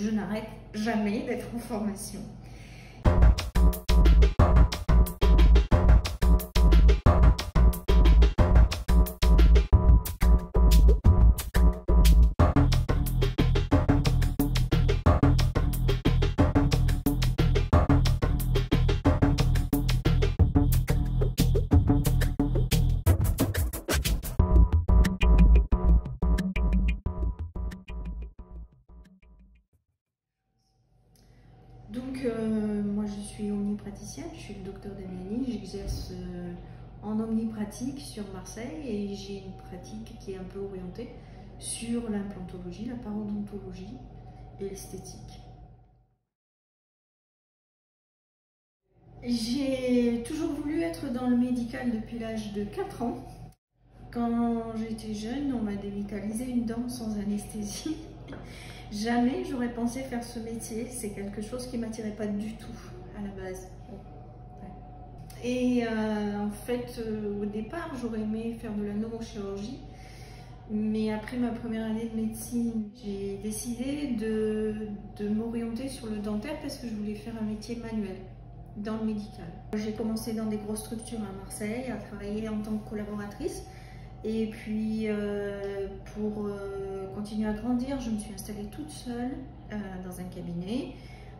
je n'arrête jamais d'être en formation. Donc, moi je suis omnipraticienne, je suis le docteur Damiani, j'exerce en omnipratique sur Marseille et j'ai une pratique qui est un peu orientée sur l'implantologie, la parodontologie et l'esthétique. J'ai toujours voulu être dans le médical depuis l'âge de 4 ans. Quand j'étais jeune, on m'a dévitalisé une dent sans anesthésie. Jamais j'aurais pensé faire ce métier, c'est quelque chose qui ne m'attirait pas du tout à la base. Et en fait, au départ, j'aurais aimé faire de la neurochirurgie, mais après ma première année de médecine, j'ai décidé de m'orienter sur le dentaire parce que je voulais faire un métier manuel dans le médical. J'ai commencé dans des grosses structures à Marseille, à travailler en tant que collaboratrice. Et puis, pour continuer à grandir, je me suis installée toute seule dans un cabinet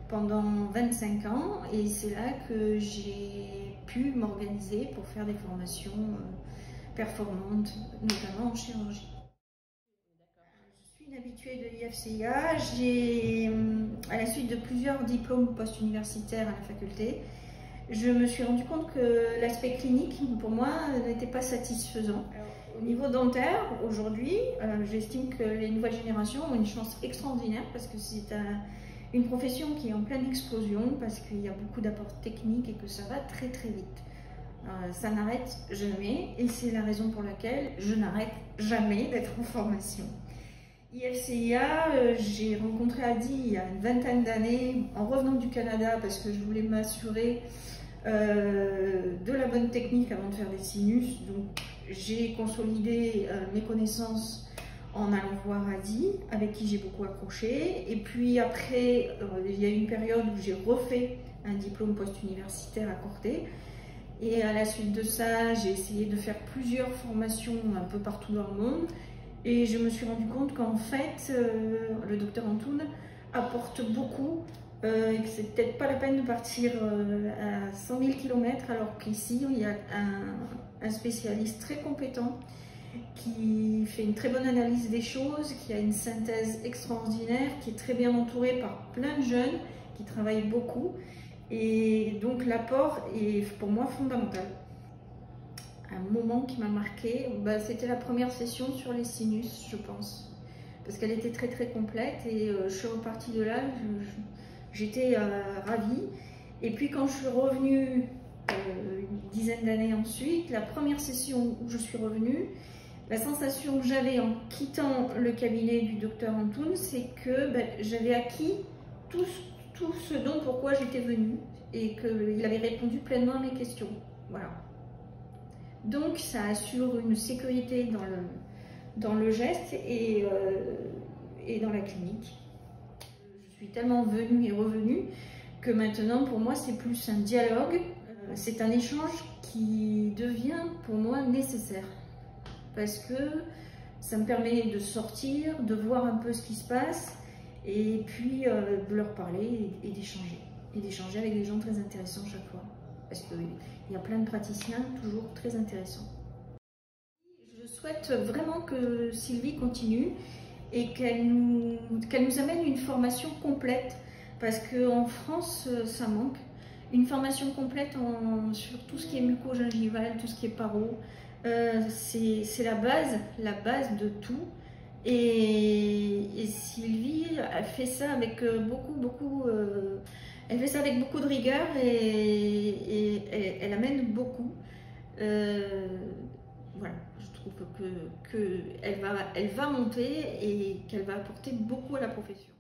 pendant 25 ans. Et c'est là que j'ai pu m'organiser pour faire des formations performantes, notamment en chirurgie. Je suis une habituée de l'IFCIA. J'ai, à la suite de plusieurs diplômes post-universitaires à la faculté, je me suis rendu compte que l'aspect clinique, pour moi, n'était pas satisfaisant. Au niveau dentaire, aujourd'hui, j'estime que les nouvelles générations ont une chance extraordinaire parce que c'est une profession qui est en pleine explosion, parce qu'il y a beaucoup d'apports techniques et que ça va très très vite. Ça n'arrête jamais et c'est la raison pour laquelle je n'arrête jamais d'être en formation. IFCIA, j'ai rencontré Adi il y a une vingtaine d'années en revenant du Canada parce que je voulais m'assurer de la bonne technique avant de faire des sinus. Donc j'ai consolidé mes connaissances en allant voir Adi, avec qui j'ai beaucoup accroché. Et puis après, il y a eu une période où j'ai refait un diplôme post-universitaire à Corté. Et à la suite de ça, j'ai essayé de faire plusieurs formations un peu partout dans le monde. Et je me suis rendu compte qu'en fait, le docteur Antoun apporte beaucoup et que c'est peut-être pas la peine de partir à 100 000 km, alors qu'ici, il y a un spécialiste très compétent qui fait une très bonne analyse des choses, qui a une synthèse extraordinaire, qui est très bien entouré par plein de jeunes qui travaillent beaucoup. Et donc l'apport est pour moi fondamental. Un moment qui m'a marqué, c'était la première session sur les sinus, je pense, parce qu'elle était très très complète et je suis repartie de là, j'étais ravie. Et puis quand je suis revenue une dizaine d'années ensuite, la première session où je suis revenue, la sensation que j'avais en quittant le cabinet du docteur Antoun, c'est que j'avais acquis tout ce dont pourquoi j'étais venue et qu'il avait répondu pleinement à mes questions. Voilà. Donc ça assure une sécurité dans le geste et dans la clinique. Je suis tellement venue et revenue que maintenant pour moi c'est plus un dialogue, c'est un échange qui devient pour moi nécessaire. Parce que ça me permet de sortir, de voir un peu ce qui se passe et puis de leur parler et d'échanger avec des gens très intéressants chaque fois. Parce qu'il y a plein de praticiens toujours très intéressants. Je souhaite vraiment que Sylvie continue et qu'elle nous amène une formation complète parce qu'en France, ça manque. Une formation complète sur tout ce qui est muco-gingival, tout ce qui est paro. C'est la base de tout. Et Sylvie a fait ça avec elle fait ça avec beaucoup de rigueur et elle amène beaucoup. Voilà, je trouve qu'elle va monter et qu'elle va apporter beaucoup à la profession.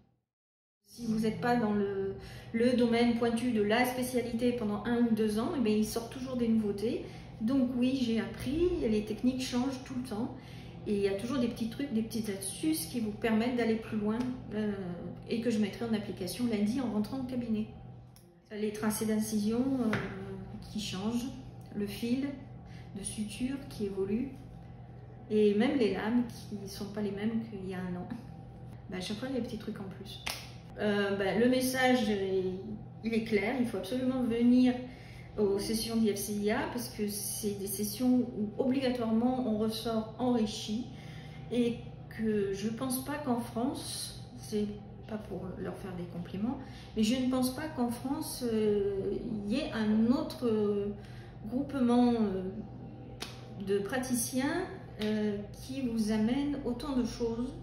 Si vous n'êtes pas dans le domaine pointu de la spécialité pendant 1 ou 2 ans, il sort toujours des nouveautés. Donc oui, j'ai appris, les techniques changent tout le temps. Et il y a toujours des petits trucs, des petites astuces qui vous permettent d'aller plus loin et que je mettrai en application lundi en rentrant au cabinet. Les tracés d'incision qui changent, le fil de suture qui évolue et même les lames qui ne sont pas les mêmes qu'il y a un an. À chaque fois, il y a des petits trucs en plus. Le message, il est clair, il faut absolument venir aux sessions d'IFCIA parce que c'est des sessions où obligatoirement on ressort enrichi et que je ne pense pas qu'en France, c'est pas pour leur faire des compliments, mais je ne pense pas qu'en France il y ait un autre groupement de praticiens qui vous amène autant de choses,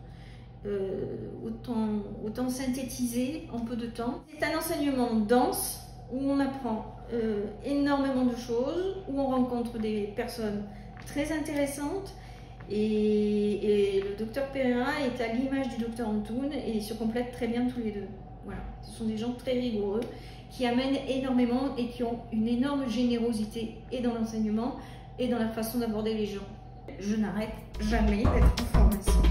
autant synthétisé en peu de temps. C'est un enseignement dense où on apprend énormément de choses, où on rencontre des personnes très intéressantes et le docteur Pereira est à l'image du docteur Antoun et ils se complètent très bien tous les deux. Voilà, ce sont des gens très rigoureux qui amènent énormément et qui ont une énorme générosité et dans l'enseignement et dans la façon d'aborder les gens. Je n'arrête jamais d'être en formation.